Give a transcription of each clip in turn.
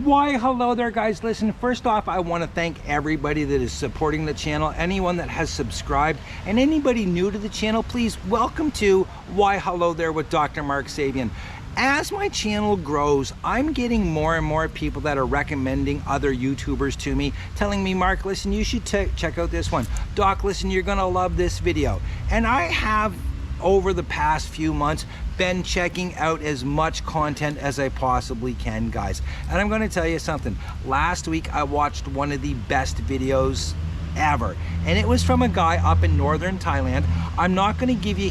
Why, hello there guys. Listen, first off, I want to thank everybody that is supporting the channel, anyone that has subscribed, and anybody new to the channel. Please welcome to Why Hello There with Dr. Mark Sabian. As my channel grows, I'm getting more and more people that are recommending other YouTubers to me, telling me, Mark, listen, you should check out this one. Doc, listen, you're gonna love this video. And I have, over the past few months, been checking out as much content as I possibly can, guys. And I'm gonna tell you something. Last week, I watched one of the best videos ever. And it was from a guy up in northern Thailand. I'm not gonna give you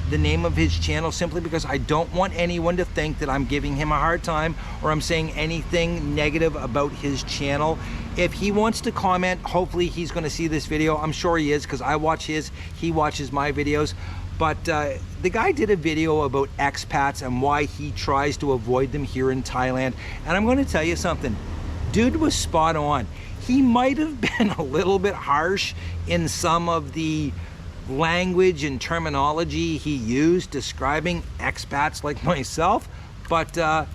the name of his channel simply because I don't want anyone to think that I'm giving him a hard time or I'm saying anything negative about his channel. If he wants to comment, hopefully he's going to see this video. I'm sure he is, because I watch his, he watches my videos. But the guy did a video about expats and why he tries to avoid them here in Thailand. And I'm going to tell you something. Dude was spot on. He might have been a little bit harsh in some of the language and terminology he used describing expats like myself, but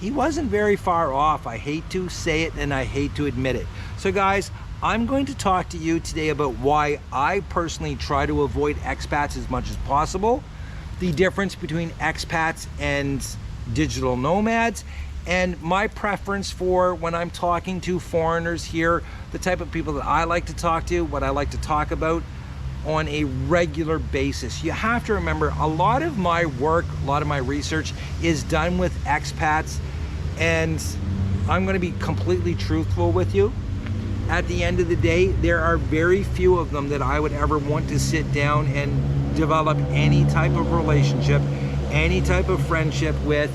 he wasn't very far off. I hate to say it and I hate to admit it. So guys, I'm going to talk to you today about why I personally try to avoid expats as much as possible, the difference between expats and digital nomads, and my preference for when I'm talking to foreigners here, the type of people that I like to talk to, what I like to talk about on a regular basis. You have to remember, a lot of my work, a lot of my research is done with expats, and I'm going to be completely truthful with you. At the end of the day, there are very few of them that I would ever want to sit down and develop any type of relationship, any type of friendship with,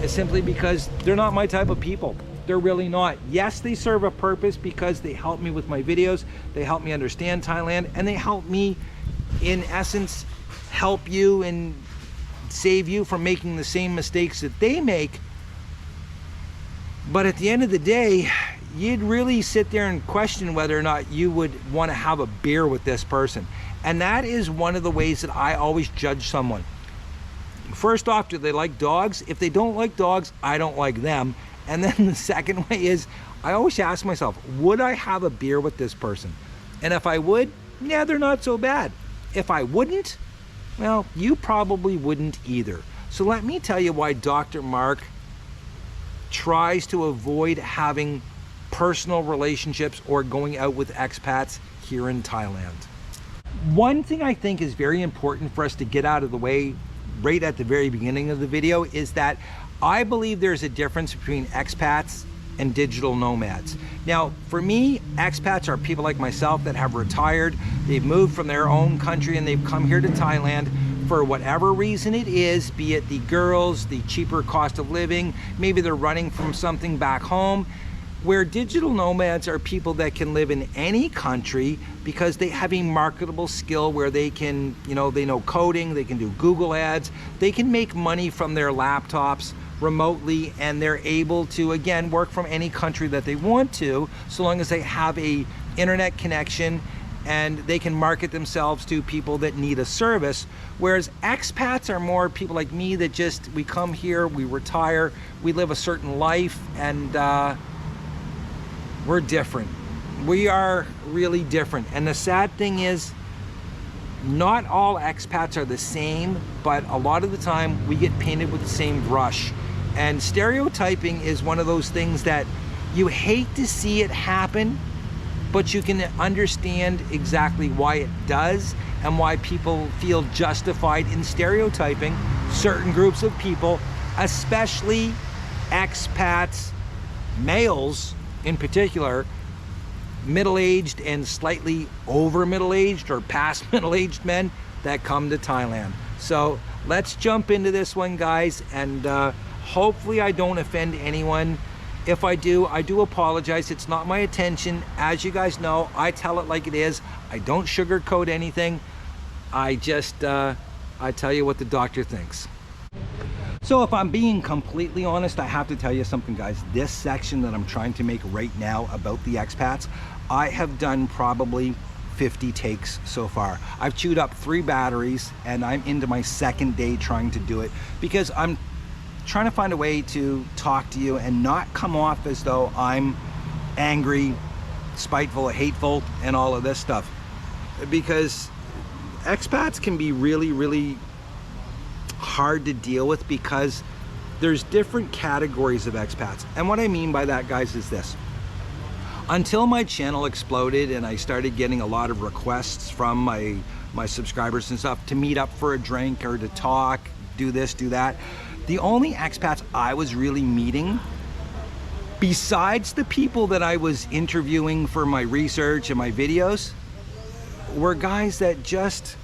simply because they're not my type of people. They're really not. Yes, they serve a purpose because they help me with my videos, they help me understand Thailand, and they help me, in essence, help you and save you from making the same mistakes that they make. But at the end of the day, you'd really sit there and question whether or not you would want to have a beer with this person. And that is one of the ways that I always judge someone. First off, do they like dogs? If they don't like dogs, I don't like them. And then the second way is, I always ask myself, would I have a beer with this person? And if I would, yeah, they're not so bad. If I wouldn't, well, you probably wouldn't either. So let me tell you why Dr. Mark tries to avoid having personal relationships or going out with expats here in Thailand. One thing I think is very important for us to get out of the way right at the very beginning of the video is that I believe there's a difference between expats and digital nomads. Now, for me, expats are people like myself that have retired, they've moved from their own country and they've come here to Thailand for whatever reason it is, be it the girls, the cheaper cost of living, maybe they're running from something back home. Where digital nomads are people that can live in any country because they have a marketable skill where they can, they know coding, they can do Google ads, they can make money from their laptops remotely, and they're able to, again, work from any country that they want to, so long as they have a internet connection and they can market themselves to people that need a service. Whereas expats are more people like me that just, we come here, we retire, we live a certain life, and we're different. We are really different. And the sad thing is, not all expats are the same, but a lot of the time we get painted with the same brush. And stereotyping is one of those things that you hate to see it happen, but you can understand exactly why it does and why people feel justified in stereotyping certain groups of people, especially expats, males in particular, middle-aged and slightly over middle-aged or past middle-aged men that come to Thailand. So let's jump into this one, guys, and hopefully I don't offend anyone. If I do apologize. It's not my intention. As you guys know, I tell it like it is. I don't sugarcoat anything. I just I tell you what the doctor thinks. So if I'm being completely honest, I have to tell you something, guys. This section that I'm trying to make right now about the expats, I have done probably 50 takes so far. I've chewed up 3 batteries and I'm into my second day trying to do it because I'm trying to find a way to talk to you and not come off as though I'm angry, spiteful, hateful, and all of this stuff. Because expats can be really, really hard to deal with because there's different categories of expats. And what I mean by that, guys, is this. Until my channel exploded and I started getting a lot of requests from my subscribers and stuff to meet up for a drink or to talk, do this, do that, the only expats I was really meeting, besides the people that I was interviewing for my research and my videos, were guys that just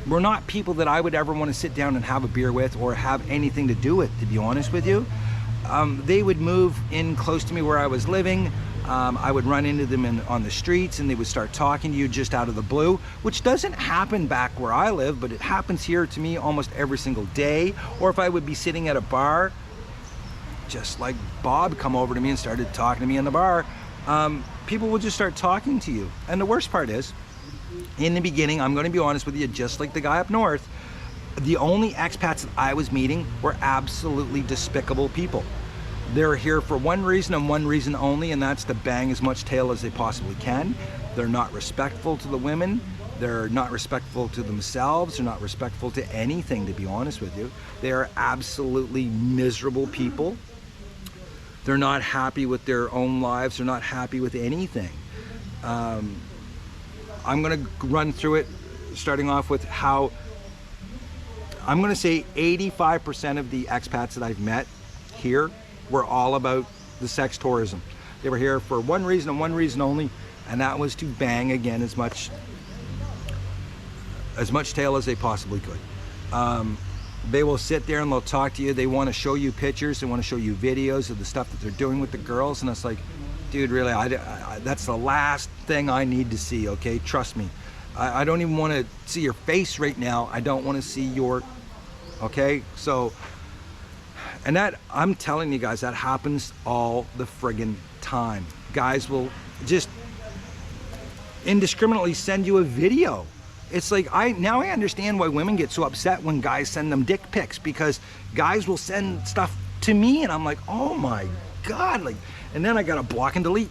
were not people that I would ever want to sit down and have a beer with or have anything to do with, to be honest with you. They would move in close to me where I was living. I would run into them on the streets and they would start talking to you just out of the blue, which doesn't happen back where I live, but it happens here to me almost every single day. Or if I would be sitting at a bar, just like Bob come over to me and started talking to me in the bar, people would just start talking to you. And the worst part is, in the beginning, I'm going to be honest with you, just like the guy up north, the only expats that I was meeting were absolutely despicable people. They're here for one reason and one reason only, and that's to bang as much tail as they possibly can. They're not respectful to the women. They're not respectful to themselves. They're not respectful to anything, to be honest with you. They are absolutely miserable people. They're not happy with their own lives. They're not happy with anything. I'm gonna run through it, starting off with how I'm gonna say 85% of the expats that I've met here were all about the sex tourism. They were here for one reason and one reason only, and that was to bang again as much tail as they possibly could. They will sit there and they'll talk to you. They want to show you pictures. They want to show you videos of the stuff that they're doing with the girls, and it's like, dude, really, that's the last thing I need to see, okay? Trust me. I don't even want to see your face right now. I don't want to see your, okay? So, and that, I'm telling you guys, that happens all the friggin' time. Guys will just indiscriminately send you a video. It's like, now I understand why women get so upset when guys send them dick pics, because guys will send stuff to me and I'm like, oh my God, like, and then I gotta block and delete,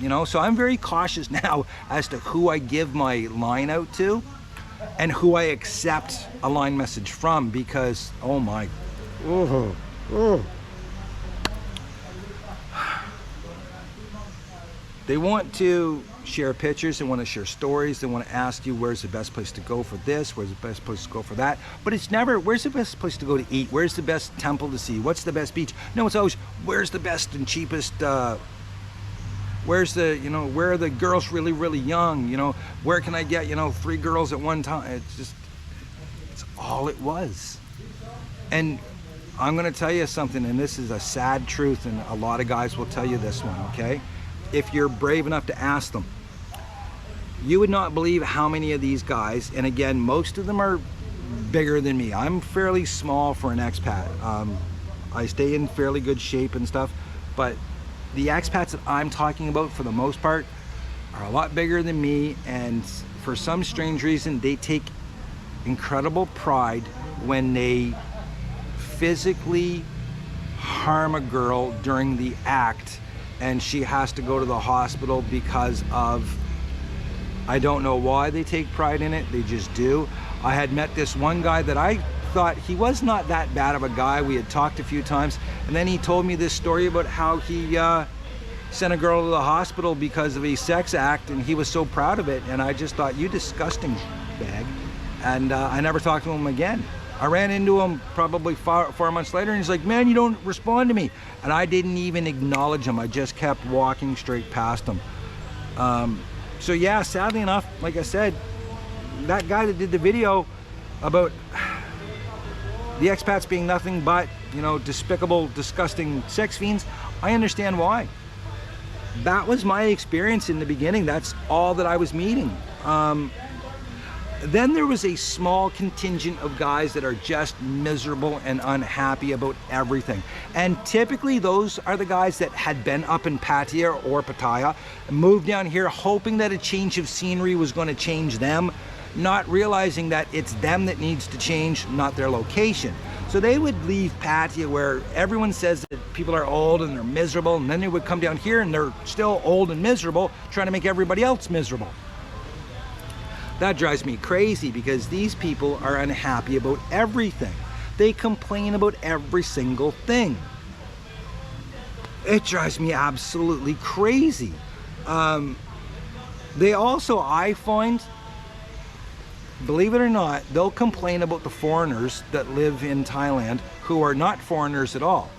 you know? So I'm very cautious now as to who I give my line out to and who I accept a line message from, because, oh my, they want to share pictures, they want to share stories, they want to ask you where's the best place to go for this, where's the best place to go for that, but it's never where's the best place to go to eat, where's the best temple to see, what's the best beach. No, it's always where's the best and cheapest, where's the, you know, where are the girls really, really young, you know, where can I get, you know, 3 girls at one time. It's just, it's all it was. And I'm gonna tell you something, and this is a sad truth, and a lot of guys will tell you this one, okay? If you're brave enough to ask them, you would not believe how many of these guys, and again, most of them are bigger than me. I'm fairly small for an expat. I stay in fairly good shape and stuff, but the expats that I'm talking about, for the most part, are a lot bigger than me, and for some strange reason, they take incredible pride when they physically harm a girl during the act and she has to go to the hospital because of, I don't know why they take pride in it, they just do. I had met this one guy that I thought he was not that bad of a guy. We had talked a few times, and then he told me this story about how he sent a girl to the hospital because of a sex act, and he was so proud of it, and I just thought, you disgusting bag. And I never talked to him again. I ran into him probably 4 months later, and he's like, man, you don't respond to me. And I didn't even acknowledge him. I just kept walking straight past him. So yeah, sadly enough, like I said, that guy that did the video about the expats being nothing but, you know, despicable, disgusting sex fiends, I understand why. That was my experience in the beginning. That's all that I was meeting. Then there was a small contingent of guys that are just miserable and unhappy about everything. And typically those are the guys that had been up in Pattaya or Pattaya, moved down here hoping that a change of scenery was going to change them. not realizing that it's them that needs to change, not their location. So they would leave Pattaya where everyone says that people are old and they're miserable, and then they would come down here and they're still old and miserable, trying to make everybody else miserable. That drives me crazy because these people are unhappy about everything. They complain about every single thing. It drives me absolutely crazy. They also, I find, believe it or not, they'll complain about the foreigners that live in Thailand who are not foreigners at all.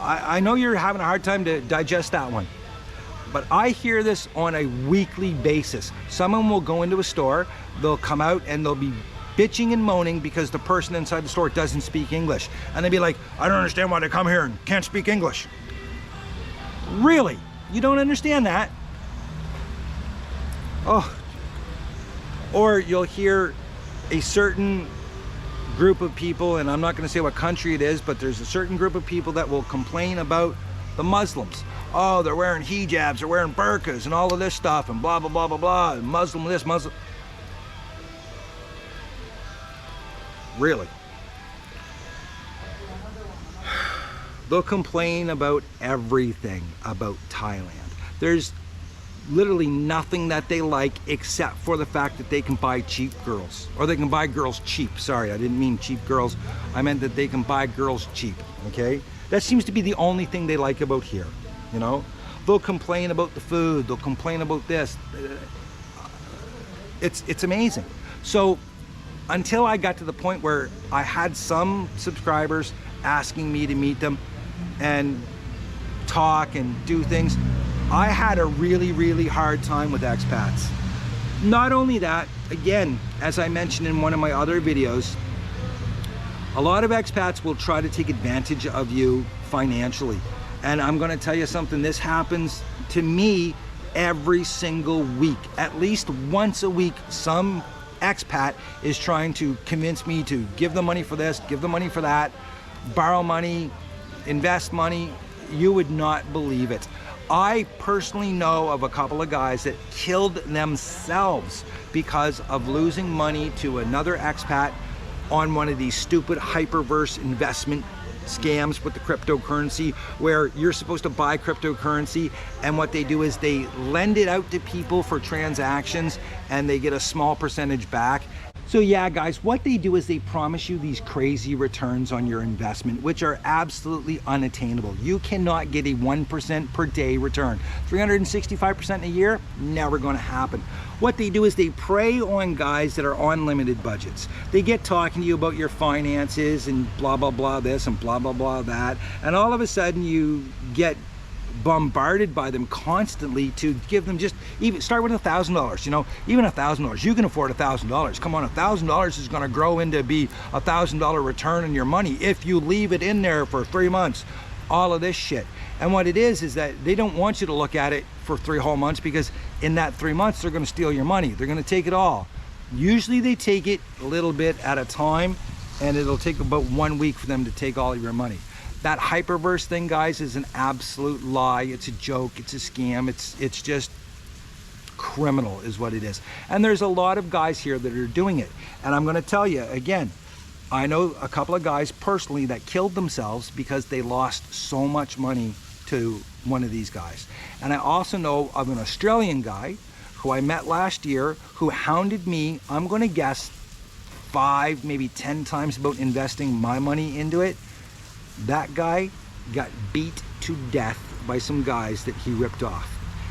I know you're having a hard time to digest that one, but I hear this on a weekly basis. Someone will go into a store, they'll come out and they'll be bitching and moaning because the person inside the store doesn't speak English. And they'll be like, I don't understand why they come here and can't speak English. Really? You don't understand that? Oh. Or you'll hear a certain group of people, and I'm not going to say what country it is, but there's a certain group of people that will complain about the Muslims. Oh, they're wearing hijabs, they're wearing burqas and all of this stuff and blah, blah, blah, blah, blah, and Muslim this, Muslim. Really? They'll complain about everything about Thailand. There's literally nothing that they like except for the fact that they can buy cheap girls, or they can buy girls cheap. Sorry, I didn't mean cheap girls. I meant that they can buy girls cheap, okay? That seems to be the only thing they like about here, you know? They'll complain about the food, they'll complain about this. It's amazing. So until I got to the point where I had some subscribers asking me to meet them and talk and do things, I had a really, really hard time with expats. Not only that, again, as I mentioned in one of my other videos, a lot of expats will try to take advantage of you financially. And I'm gonna tell you something, this happens to me every single week. At least once a week, some expat is trying to convince me to give them money for this, give them money for that, borrow money, invest money. You would not believe it. I personally know of a couple of guys that killed themselves because of losing money to another expat on one of these stupid Hyperverse investment scams with the cryptocurrency, where you're supposed to buy cryptocurrency, and what they do is they lend it out to people for transactions and they get a small percentage back. So yeah, guys, what they do is they promise you these crazy returns on your investment, which are absolutely unattainable. You cannot get a 1% per day return. 365% a year, never going to happen. What they do is they prey on guys that are on limited budgets. They get talking to you about your finances and blah, blah, blah this and blah, blah, blah that. And all of a sudden you get bombarded by them constantly to give them, just even start with $1,000, you know, even $1,000. You can afford $1,000. Come on, $1,000 is going to grow into be $1,000 return on your money if you leave it in there for 3 months. All of this shit. And what it is that they don't want you to look at it for 3 whole months, because in that 3 months they're going to steal your money. They're going to take it all. Usually they take it a little bit at a time, and it'll take about 1 week for them to take all of your money. That Hyperverse thing, guys, is an absolute lie. It's a joke, it's a scam, it's just criminal is what it is. And there's a lot of guys here that are doing it. And I'm gonna tell you, again, I know a couple of guys personally that killed themselves because they lost so much money to one of these guys. And I also know of an Australian guy who I met last year who hounded me, I'm gonna guess 5, maybe 10 times about investing my money into it. That guy got beat to death by some guys that he ripped off.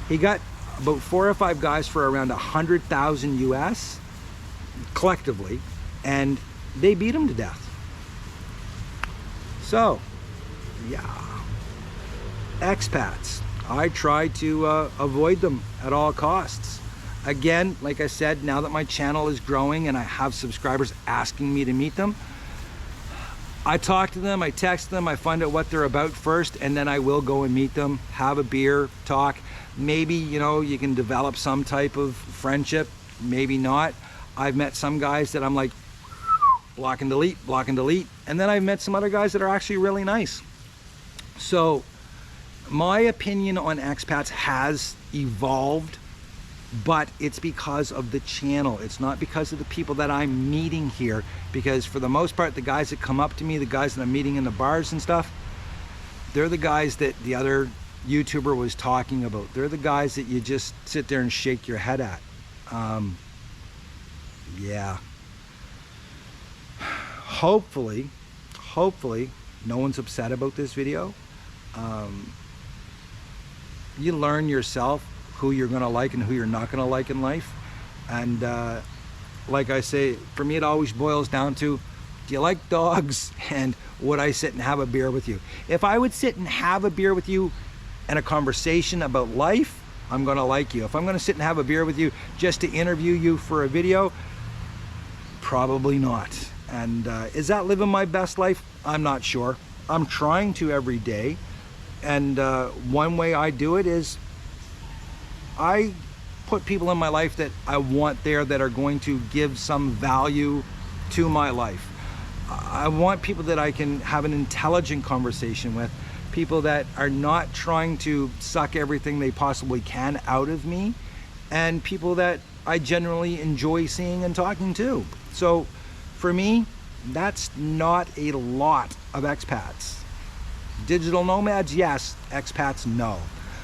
He got about 4 or 5 guys for around 100,000 US collectively, and they beat him to death. So, yeah. Expats, I try to avoid them at all costs. Again, like I said, now that my channel is growing and I have subscribers asking me to meet them, I talk to them, I text them, I find out what they're about first, and then I will go and meet them, have a beer, talk. Maybe, you know, you can develop some type of friendship, maybe not. I've met some guys that I'm like, block and delete, and then I've met some other guys that are actually really nice. So my opinion on expats has evolved but it's because of the channel. It's not because of the people that I'm meeting here, because for the most part, the guys that come up to me, the guys that I'm meeting in the bars and stuff, they're the guys that the other YouTuber was talking about. They're the guys that you just sit there and shake your head at. Yeah. Hopefully no one's upset about this video. You learn yourself who you're gonna like and who you're not gonna like in life. And like I say, for me it always boils down to, do you like dogs, and would I sit and have a beer with you? If I would sit and have a beer with you and a conversation about life, I'm gonna like you. If I'm gonna sit and have a beer with you just to interview you for a video, probably not. And is that living my best life? I'm not sure. I'm trying to every day. And one way I do it is I put people in my life that I want there that are going to give some value to my life. I want people that I can have an intelligent conversation with, people that are not trying to suck everything they possibly can out of me, and people that I generally enjoy seeing and talking to. So for me, that's not a lot of expats. Digital nomads, yes. Expats, no.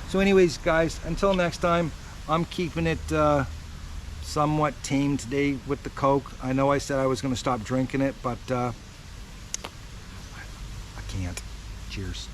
So anyways, guys, until next time, I'm keeping it somewhat tame today with the Coke. I know I said I was going to stop drinking it, but I can't. Cheers.